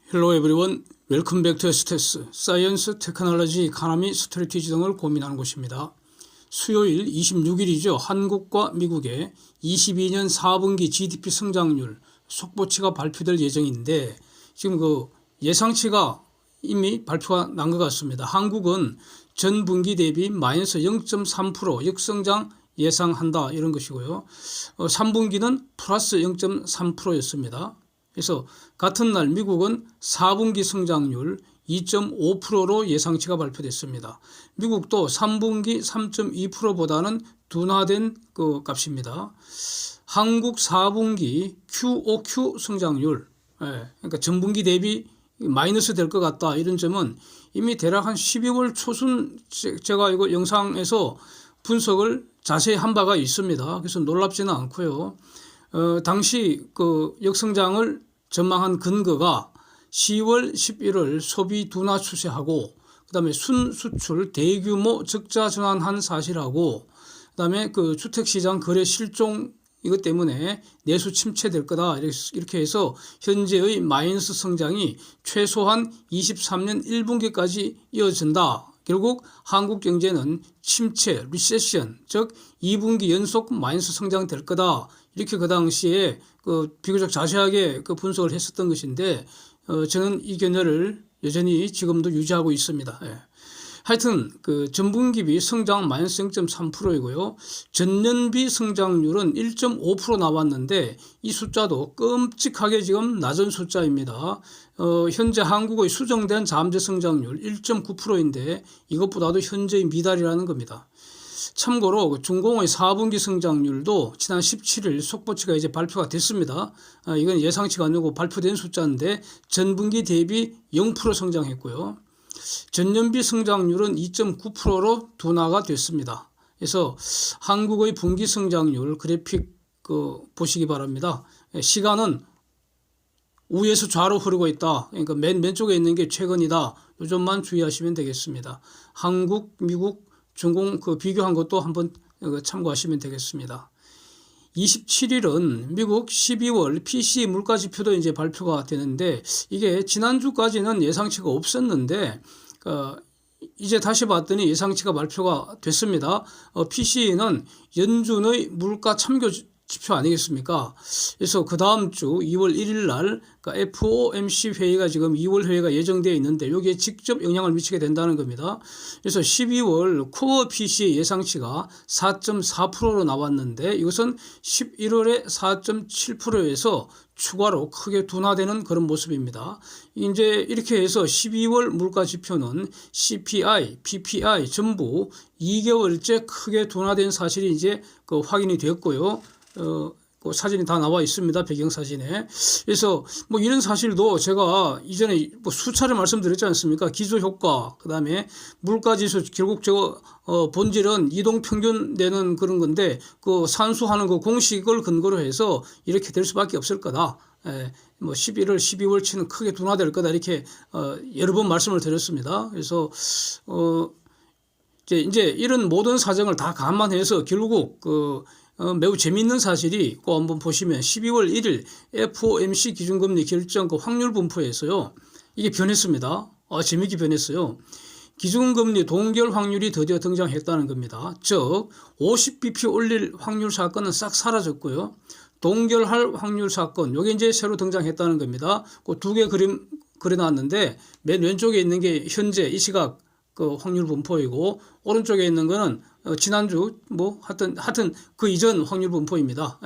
Hello everyone. Welcome back to STS, 사이언스, 테크놀로지, 이코노미, 스트래티지 등을 고민하는 곳입니다. 수요일 26일이죠. 한국과 미국의 22년 4분기 GDP 성장률 속보치가 발표될 예정인데 지금 그 예상치가 이미 발표가 난 것 같습니다. 한국은 전 분기 대비 마이너스 0.3% 역성장 예상한다 이런 것이고요. 3분기는 플러스 0.3%였습니다. 그래서 같은 날 미국은 4분기 성장률 2.5%로 예상치가 발표됐습니다. 미국도 3분기 3.2%보다는 둔화된 그 값입니다. 한국 4분기 QOQ 성장률, 그러니까 전분기 대비 마이너스 될 것 같다 이런 점은 이미 대략 한 12월 초순 제가 이거 영상에서 분석을 자세히 한 바가 있습니다. 그래서 놀랍지는 않고요. 당시 그 역성장을 전망한 근거가 10월, 11월 소비 둔화 추세하고 그다음에 순수출 대규모 적자 전환한 사실하고 그다음에 그 주택시장 거래 실종 이것 때문에 내수 침체될 거다 이렇게 해서 현재의 마이너스 성장이 최소한 23년 1분기까지 이어진다. 결국 한국 경제는 침체, 리세션, 즉 2분기 연속 마이너스 성장될 거다. 이렇게 그 당시에 그 비교적 자세하게 그 분석을 했었던 것인데 저는 이 견해를 여전히 지금도 유지하고 있습니다. 하여튼 그 전분기비 성장 마이너스 0.3%이고요. 전년비 성장률은 1.5% 나왔는데 이 숫자도 끔찍하게 지금 낮은 숫자입니다. 현재 한국의 수정된 잠재 성장률 1.9%인데 이것보다도 현재의 미달이라는 겁니다. 참고로 중공의 4분기 성장률도 지난 17일 속보치가 이제 발표가 됐습니다. 이건 예상치가 아니고 발표된 숫자인데 전분기 대비 0% 성장했고요. 전년비 성장률은 2.9%로 둔화가 됐습니다. 그래서 한국의 분기 성장률 그래픽 보시기 바랍니다. 시간은 우에서 좌로 흐르고 있다. 그러니까 맨 왼쪽에 있는 게 최근이다. 이 점만 주의하시면 되겠습니다. 한국, 미국, 중공 그 비교한 것도 한번 참고하시면 되겠습니다. 27일은 미국 12월 PCE 물가 지표도 이제 발표가 되는데 이게 지난주까지는 예상치가 없었는데 이제 다시 봤더니 예상치가 발표가 됐습니다. PCE는 연준의 물가 참고 지표 아니겠습니까? 그래서 그 다음 주 2월 1일 날 FOMC 회의가 지금 2월 회의가 예정되어 있는데 여기에 직접 영향을 미치게 된다는 겁니다. 그래서 12월 코어 PC의 예상치가 4.4%로 나왔는데 이것은 11월에 4.7%에서 추가로 크게 둔화되는 그런 모습입니다. 이제 이렇게 해서 12월 물가 지표는 CPI, PPI 전부 2개월째 크게 둔화된 사실이 이제 확인이 됐고요. 그 사진이 다 나와 있습니다. 배경사진에. 그래서 뭐 이런 사실도 제가 이전에 뭐 수차례 말씀드렸지 않습니까? 기저효과, 그 다음에 물가지수, 결국 본질은 이동평균 내는 그런 건데 그 산수하는 그 공식을 근거로 해서 이렇게 될 수밖에 없을 거다. 뭐 11월, 12월치는 크게 둔화될 거다. 이렇게 여러 번 말씀을 드렸습니다. 그래서 이제 이런 모든 사정을 다 감안해서 결국 매우 재미있는 사실이 꼭 한번 보시면 12월 1일 FOMC 기준금리 결정 그 확률 분포에서요. 이게 변했습니다. 재미있게 변했어요. 기준금리 동결 확률이 드디어 등장했다는 겁니다. 즉 50bp 올릴 확률 사건은 싹 사라졌고요. 동결할 확률 사건 요게 이제 새로 등장했다는 겁니다. 그 두 개 그림 그려놨는데 맨 왼쪽에 있는 게 현재 이 시각 그 확률 분포이고 오른쪽에 있는 거는 지난주 뭐 하여튼 그 이전 확률 분포입니다.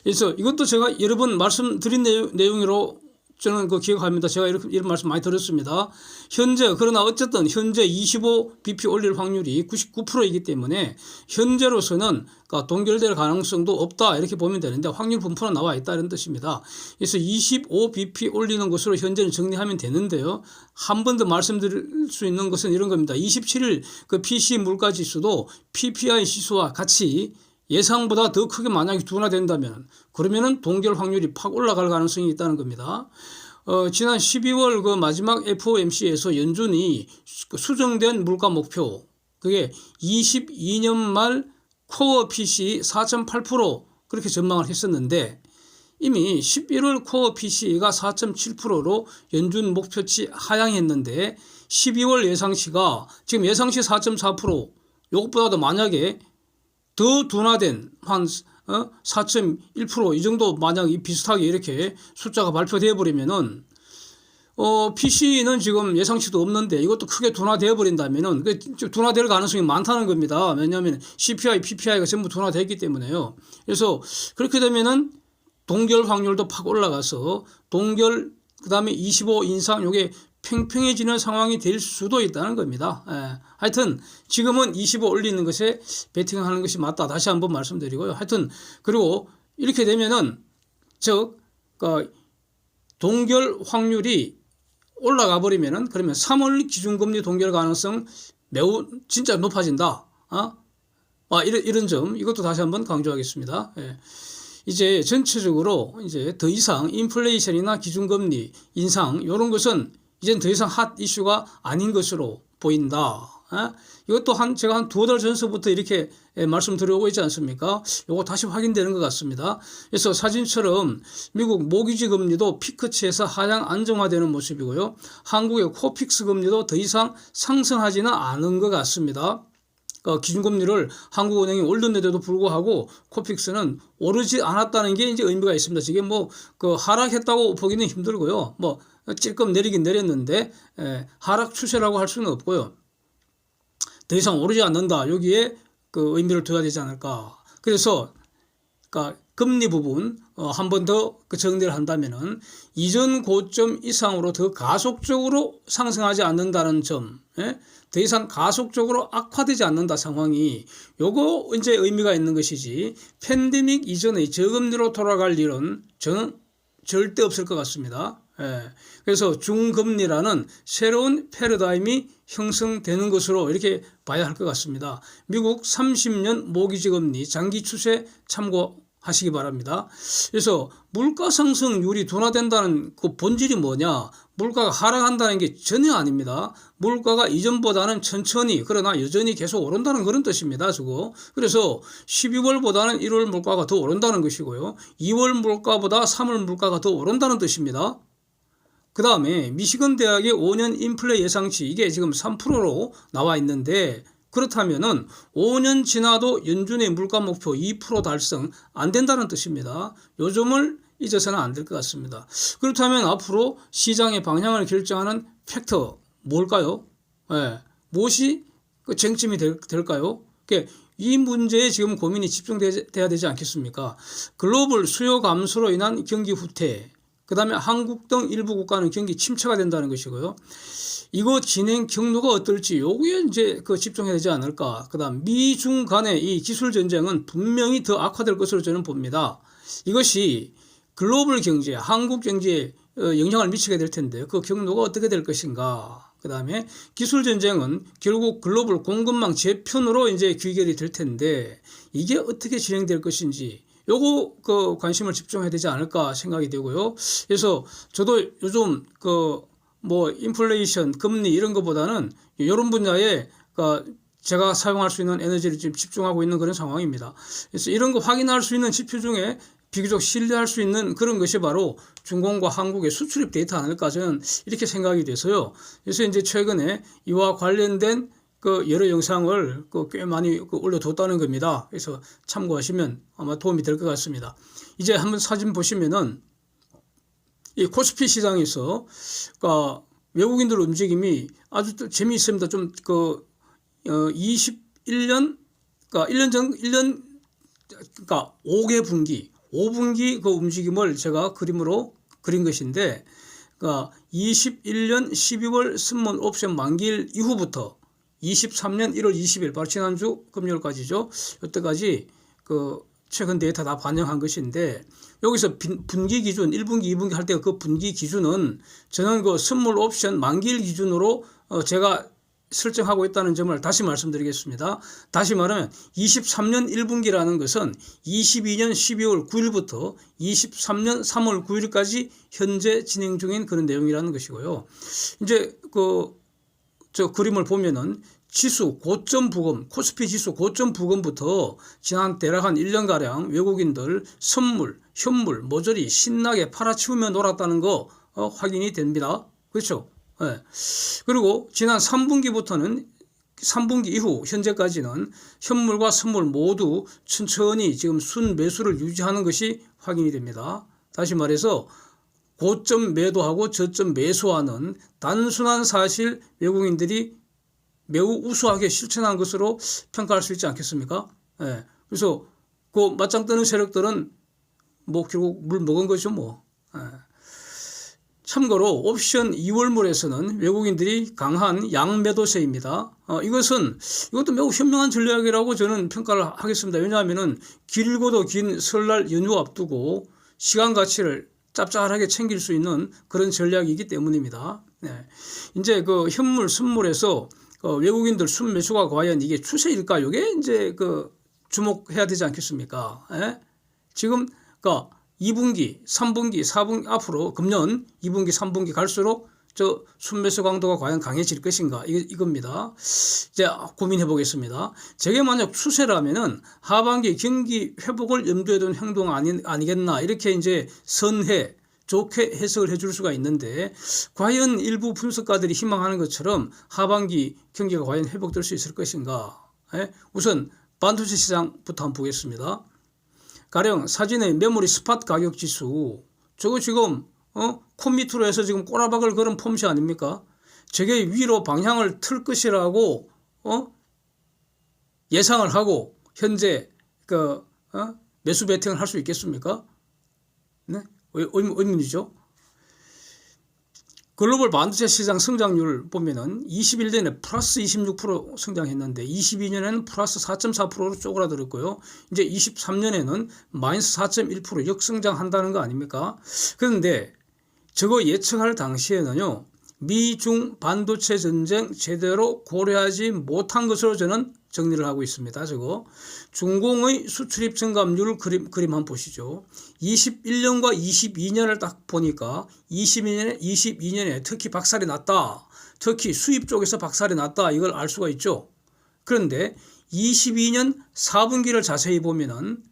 그래서 이것도 제가 여러 번 말씀드린 내용으로 저는 기억합니다. 제가 이런 말씀 많이 들었습니다. 그러나 어쨌든 현재 25bp 올릴 확률이 99%이기 때문에 현재로서는 동결될 가능성도 없다 이렇게 보면 되는데 확률 분포는 나와 있다 이런 뜻입니다. 그래서 25bp 올리는 것으로 현재는 정리하면 되는데요. 한 번 더 말씀드릴 수 있는 것은 이런 겁니다. 27일 그 PC 물가 지수도 PPI 지수와 같이 예상보다 더 크게 만약에 둔화된다면 그러면은 동결 확률이 팍 올라갈 가능성이 있다는 겁니다. 지난 12월 그 마지막 FOMC에서 연준이 수정된 물가 목표 그게 22년 말 코어 PC 4.8% 그렇게 전망을 했었는데 이미 11월 코어 PCE가 4.7%로 연준 목표치 하향했는데 12월 예상치가 지금 예상치 4.4%, 이것보다도 만약에 더 둔화된 한 4.1% 이 정도 만약 비슷하게 이렇게 숫자가 발표되어 버리면은 PC는 지금 예상치도 없는데 이것도 크게 둔화되어 버린다면은 둔화될 가능성이 많다는 겁니다. 왜냐하면 CPI, PPI가 전부 둔화됐기 때문에요. 그래서 그렇게 되면은 동결 확률도 팍 올라가서 동결 그다음에 25 인상 요게 팽팽해지는 상황이 될 수도 있다는 겁니다. 하여튼 지금은 25 올리는 것에 베팅하는 것이 맞다. 다시 한번 말씀드리고요. 하여튼 그리고 이렇게 되면은 즉 동결 확률이 올라가 버리면은 그러면 3월 기준금리 동결 가능성 매우 진짜 높아진다. 이런 점 이것도 다시 한번 강조하겠습니다. 이제 전체적으로 이제 더 이상 인플레이션이나 기준금리 인상 이런 것은 이젠 더 이상 핫 이슈가 아닌 것으로 보인다. 이것도 제가 한 2달 전서부터 이렇게 말씀드려오고 있지 않습니까? 이거 다시 확인되는 것 같습니다. 그래서 사진처럼 미국 모기지 금리도 피크치에서 하향 안정화되는 모습이고요. 한국의 코픽스 금리도 더 이상 상승하지는 않은 것 같습니다. 기준금리를 한국은행이 올렸는데도 불구하고 코픽스는 오르지 않았다는 게 이제 의미가 있습니다. 이게 하락했다고 보기는 힘들고요. 찔끔 내리긴 내렸는데 하락 추세라고 할 수는 없고요. 더 이상 오르지 않는다. 여기에 의미를 둬야 되지 않을까. 그래서 금리 부분 한 번 더 정리를 한다면은 이전 고점 이상으로 더 가속적으로 상승하지 않는다는 점, 더 이상 가속적으로 악화되지 않는다 상황이 요거 이제 의미가 있는 것이지 팬데믹 이전의 저금리로 돌아갈 일은 저는 절대 없을 것 같습니다. 그래서 중금리라는 새로운 패러다임이 형성되는 것으로 이렇게 봐야 할 것 같습니다. 미국 30년 모기지 금리 장기 추세 참고하시기 바랍니다. 그래서 물가 상승률이 둔화된다는 그 본질이 뭐냐? 물가가 하락한다는 게 전혀 아닙니다. 물가가 이전보다는 천천히 그러나 여전히 계속 오른다는 그런 뜻입니다. 그래서 12월보다는 1월 물가가 더 오른다는 것이고요. 2월 물가보다 3월 물가가 더 오른다는 뜻입니다. 그 다음에 미시건 대학의 5년 인플레 예상치 이게 지금 3%로 나와 있는데 그렇다면은 5년 지나도 연준의 물가 목표 2% 달성 안 된다는 뜻입니다. 요 점을 잊어서는 안 될 것 같습니다. 그렇다면 앞으로 시장의 방향을 결정하는 팩터 뭘까요? 무엇이 쟁점이 될까요? 이 문제에 지금 고민이 집중돼야 되지 않겠습니까? 글로벌 수요 감소로 인한 경기 후퇴, 그 다음에 한국 등 일부 국가는 경기 침체가 된다는 것이고요. 이거 진행 경로가 어떨지 요거에 이제 집중해야 되지 않을까. 그 다음 미중 간의 이 기술 전쟁은 분명히 더 악화될 것으로 저는 봅니다. 이것이 글로벌 경제, 한국 경제에 영향을 미치게 될 텐데 그 경로가 어떻게 될 것인가. 그 다음에 기술 전쟁은 결국 글로벌 공급망 재편으로 이제 귀결이 될 텐데 이게 어떻게 진행될 것인지 요거 관심을 집중해야 되지 않을까 생각이 되고요. 그래서 저도 요즘 인플레이션, 금리 이런 것보다는 이런 분야에 제가 사용할 수 있는 에너지를 지금 집중하고 있는 그런 상황입니다. 그래서 이런 거 확인할 수 있는 지표 중에 비교적 신뢰할 수 있는 그런 것이 바로 중공과 한국의 수출입 데이터 아닐까 저는 이렇게 생각이 돼서요. 그래서 이제 최근에 이와 관련된 여러 영상을 꽤 많이 올려뒀다는 겁니다. 그래서 참고하시면 아마 도움이 될 것 같습니다. 이제 한번 사진 보시면은 이 코스피 시장에서 외국인들 움직임이 아주 또 재미있습니다. 좀 21년 5개 분기 5분기 움직임을 제가 그림으로 그린 것인데 21년 12월 선물 옵션 만기일 이후부터 23년 1월 20일 바로 지난주 금요일까지죠. 이때까지 최근 데이터 다 반영한 것인데 여기서 분기 기준 1분기 2분기 할 때 그 분기 기준은 저는 선물 옵션 만기일 기준으로 제가 설정하고 있다는 점을 다시 말씀드리겠습니다. 다시 말하면 23년 1분기라는 것은 22년 12월 9일부터 23년 3월 9일까지 현재 진행 중인 그런 내용이라는 것이고요. 이제 저 그림을 보면은 지수 고점 부근, 코스피 지수 고점 부근부터 지난 대략 한 1년가량 외국인들 선물, 현물 모조리 신나게 팔아치우며 놀았다는 거 확인이 됩니다. 그렇죠? 네. 그리고 지난 3분기부터는 3분기 이후 현재까지는 현물과 선물 모두 천천히 지금 순매수를 유지하는 것이 확인이 됩니다. 다시 말해서 고점 매도하고 저점 매수하는 단순한 사실 외국인들이 매우 우수하게 실천한 것으로 평가할 수 있지 않겠습니까? 예. 그래서 그 맞짱 뜨는 세력들은 뭐 결국 물 먹은 거죠 뭐. 예. 참고로 옵션 2월물에서는 외국인들이 강한 양매도세입니다. 이것도 매우 현명한 전략이라고 저는 평가를 하겠습니다. 왜냐하면은 길고도 긴 설날 연휴 앞두고 시간 가치를 짭짤하게 챙길 수 있는 그런 전략이기 때문입니다. 네. 이제 그 현물, 선물에서 외국인들 순매수가 과연 이게 추세일까? 이게 이제 주목해야 되지 않겠습니까? 예? 지금 2분기, 3분기, 4분기 앞으로 금년 2분기, 3분기 갈수록 저 순매수 강도가 과연 강해질 것인가 이겁니다. 이제 고민해 보겠습니다. 저게 만약 추세라면은 하반기 경기 회복을 염두에 둔 행동 아니겠나 이렇게 이제 선해 좋게 해석을 해줄 수가 있는데 과연 일부 분석가들이 희망하는 것처럼 하반기 경기가 과연 회복될 수 있을 것인가? 예? 우선 반도체 시장부터 한번 보겠습니다. 가령 사진의 메모리 스팟 가격 지수 저거 지금 코 밑으로 해서 지금 꼬라박을 걸은 폼시 아닙니까? 저게 위로 방향을 틀 것이라고 예상을 하고 현재 매수 베팅을 할 수 있겠습니까? 네? 의문이죠. 글로벌 반도체 시장 성장률 보면은 21년에 플러스 26% 성장했는데 22년에는 플러스 4.4%로 쪼그라들었고요. 이제 23년에는 마이너스 4.1% 역성장한다는 거 아닙니까? 그런데 저거 예측할 당시에는요. 미중 반도체 전쟁 제대로 고려하지 못한 것으로 저는 정리를 하고 있습니다. 저거 중공의 수출입 증감률 그림 한번 보시죠. 21년과 22년을 딱 보니까 22년에 특히 박살이 났다. 특히 수입 쪽에서 박살이 났다. 이걸 알 수가 있죠. 그런데 22년 4분기를 자세히 보면은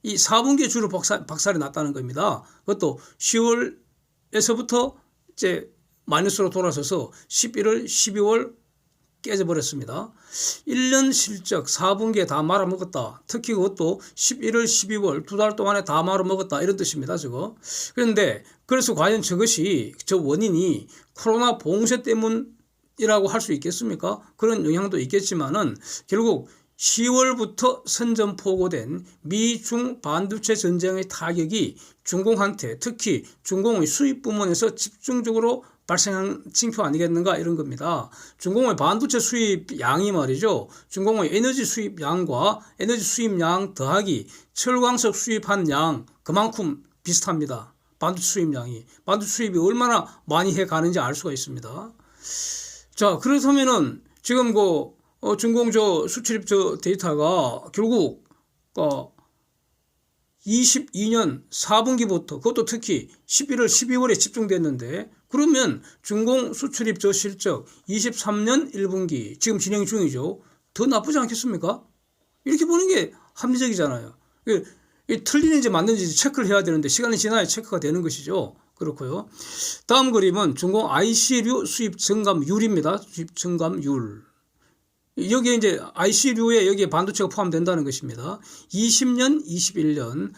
이 4분기에 주로 박살이 났다는 겁니다. 그것도 10월에서부터 이제 마이너스로 돌아서서 11월, 12월 깨져버렸습니다. 1년 실적 4분기에 다 말아먹었다. 특히 그것도 11월, 12월 두 달 동안에 다 말아먹었다. 이런 뜻입니다. 저거. 그런데 그래서 과연 저것이 저 원인이 코로나 봉쇄 때문이라고 할 수 있겠습니까? 그런 영향도 있겠지만은 결국 10월부터 선전포고된 미중 반도체 전쟁의 타격이 중공한테 특히 중공의 수입 부문에서 집중적으로 발생한 징표 아니겠는가 이런 겁니다. 중공의 반도체 수입 양이 말이죠. 중공의 에너지 수입 양과 에너지 수입 양 더하기 철광석 수입한 양 그만큼 비슷합니다. 반도체 수입 양이. 반도체 수입이 얼마나 많이 해 가는지 알 수가 있습니다. 자, 그렇다면은 지금 중공 수출입 데이터가 결국 22년 4분기부터 그것도 특히 11월, 12월에 집중됐는데 그러면 중공 수출입 실적 23년 1분기 지금 진행 중이죠. 더 나쁘지 않겠습니까? 이렇게 보는 게 합리적이잖아요. 틀리는지 맞는지 체크를 해야 되는데 시간이 지나야 체크가 되는 것이죠. 그렇고요. 다음 그림은 중공 IC류 수입 증감률입니다. 수입 증감률. 여기에 이제 IC류에 여기에 반도체가 포함된다는 것입니다. 20년, 21년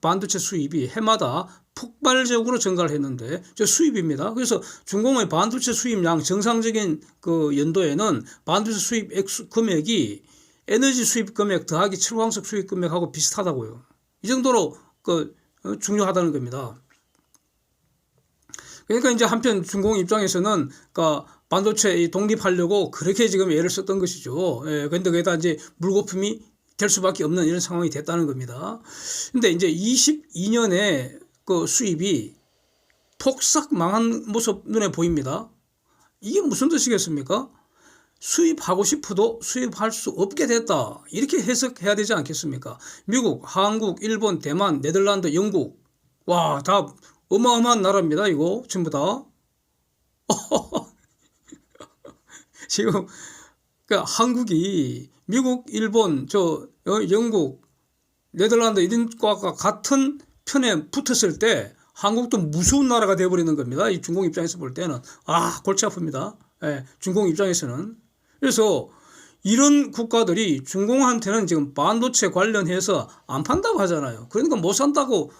반도체 수입이 해마다 폭발적으로 증가를 했는데 저 수입입니다. 그래서 중공의 반도체 수입량 정상적인 연도에는 반도체 수입 금액이 에너지 수입 금액 더하기 철광석 수입 금액하고 비슷하다고요. 이 정도로 중요하다는 겁니다. 그러니까 이제 한편 중공 입장에서는 반도체 독립하려고 그렇게 지금 애를 썼던 것이죠. 예, 그런데 거기다 이제 물거품이 될 수밖에 없는 이런 상황이 됐다는 겁니다. 근데 이제 22년에 수입이 폭삭 망한 모습 눈에 보입니다. 이게 무슨 뜻이겠습니까? 수입하고 싶어도 수입할 수 없게 됐다. 이렇게 해석해야 되지 않겠습니까? 미국, 한국, 일본, 대만, 네덜란드, 영국. 와, 다 어마어마한 나라입니다. 이거 전부 다. 지금 그러니까 한국이 미국, 일본, 영국, 네덜란드 이런 국가가 같은 편에 붙었을 때 한국도 무서운 나라가 되어버리는 겁니다. 이 중공 입장에서 볼 때는 골치 아픕니다. 예, 중공 입장에서는. 그래서 이런 국가들이 중공한테는 지금 반도체 관련해서 안 판다고 하잖아요. 그러니까 못 산다고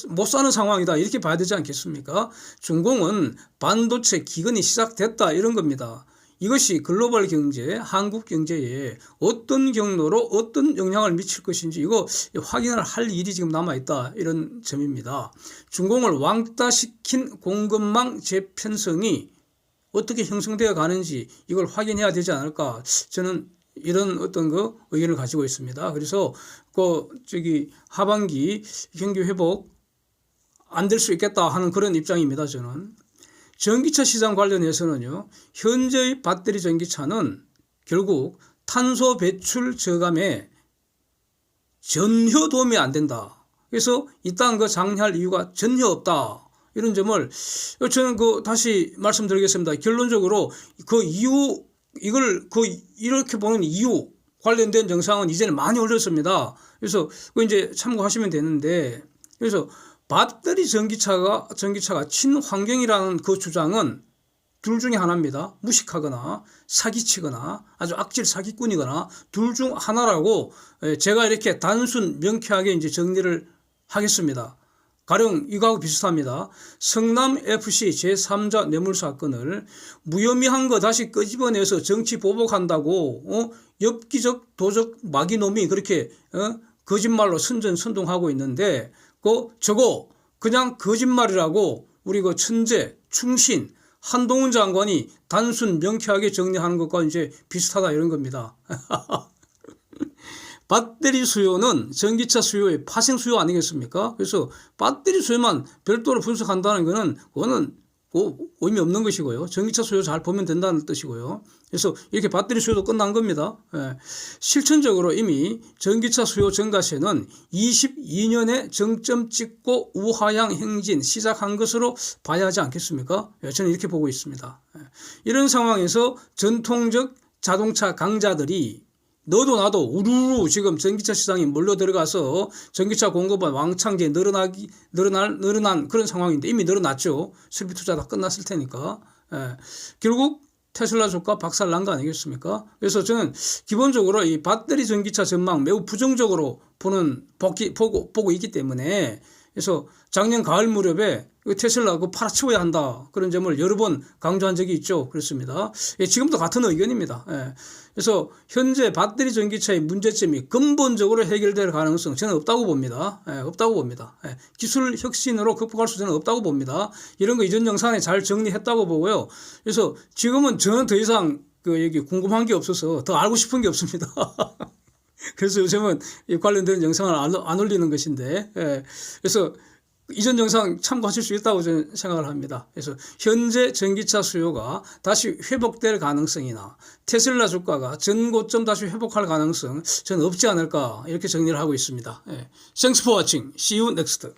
못 사는 상황이다 이렇게 봐야 되지 않겠습니까? 중공은 반도체 기근이 시작됐다 이런 겁니다. 이것이 글로벌 경제, 한국 경제에 어떤 경로로 어떤 영향을 미칠 것인지 이거 확인을 할 일이 지금 남아있다 이런 점입니다. 중공을 왕따시킨 공급망 재편성이 어떻게 형성되어 가는지 이걸 확인해야 되지 않을까 저는 이런 어떤 의견을 가지고 있습니다. 그래서 하반기 경기 회복 안 될 수 있겠다 하는 그런 입장입니다. 저는. 전기차 시장 관련해서는요. 현재의 배터리 전기차는 결국 탄소 배출 저감에 전혀 도움이 안 된다. 그래서 이딴 장려할 이유가 전혀 없다. 이런 점을 저는 다시 말씀드리겠습니다. 결론적으로 이유 이걸 이렇게 보는 이유 관련된 영상은 이제는 많이 올렸습니다. 그래서 이제 참고하시면 되는데 그래서 배터리 전기차가 친환경이라는 그 주장은 둘 중에 하나입니다. 무식하거나 사기치거나 아주 악질 사기꾼이거나 둘 중 하나라고 제가 이렇게 단순 명쾌하게 이제 정리를 하겠습니다. 가령 이거하고 비슷합니다. 성남FC 제3자 뇌물 사건을 무혐의한 거 다시 끄집어내서 정치 보복한다고 엽기적 도적 마귀놈이 그렇게 거짓말로 선전선동하고 있는데 저거 그냥 거짓말이라고 우리 천재 충신 한동훈 장관이 단순 명쾌하게 정리하는 것과 이제 비슷하다 이런 겁니다. 배터리 수요는 전기차 수요의 파생 수요 아니겠습니까? 그래서 배터리 수요만 별도로 분석한다는 그거는 의미 없는 것이고요. 전기차 수요 잘 보면 된다는 뜻이고요. 그래서 이렇게 배터리 수요도 끝난 겁니다. 예. 실천적으로 이미 전기차 수요 증가세는 22년에 정점 찍고 우하향 행진 시작한 것으로 봐야 하지 않겠습니까? 예, 저는 이렇게 보고 있습니다. 예. 이런 상황에서 전통적 자동차 강자들이 너도 나도 우르르 지금 전기차 시장에 몰려 들어가서 전기차 공급은 왕창 늘어난 그런 상황인데 이미 늘어났죠. 설비 투자 다 끝났을 테니까. 예. 결국 테슬라 주가 박살 난 거 아니겠습니까? 그래서 저는 기본적으로 이 배터리 전기차 전망 매우 부정적으로 보고 있기 때문에 그래서 작년 가을 무렵에 테슬라 팔아치워야 한다. 그런 점을 여러 번 강조한 적이 있죠. 그렇습니다. 예, 지금도 같은 의견입니다. 예. 그래서 현재 배터리 전기차의 문제점이 근본적으로 해결될 가능성 저는 없다고 봅니다. 예, 없다고 봅니다. 예, 기술 혁신으로 극복할 수 저는 없다고 봅니다. 이런 거 이전 영상에 잘 정리했다고 보고요. 그래서 지금은 저는 더 이상 여기 궁금한 게 없어서 더 알고 싶은 게 없습니다. 그래서 요즘은 관련된 영상을 안 올리는 것인데, 예. 그래서 이전 영상 참고하실 수 있다고 저는 생각을 합니다. 그래서 현재 전기차 수요가 다시 회복될 가능성이나 테슬라 주가가 전고점 다시 회복할 가능성 저는 없지 않을까 이렇게 정리를 하고 있습니다. 예. Thanks for watching. See you next.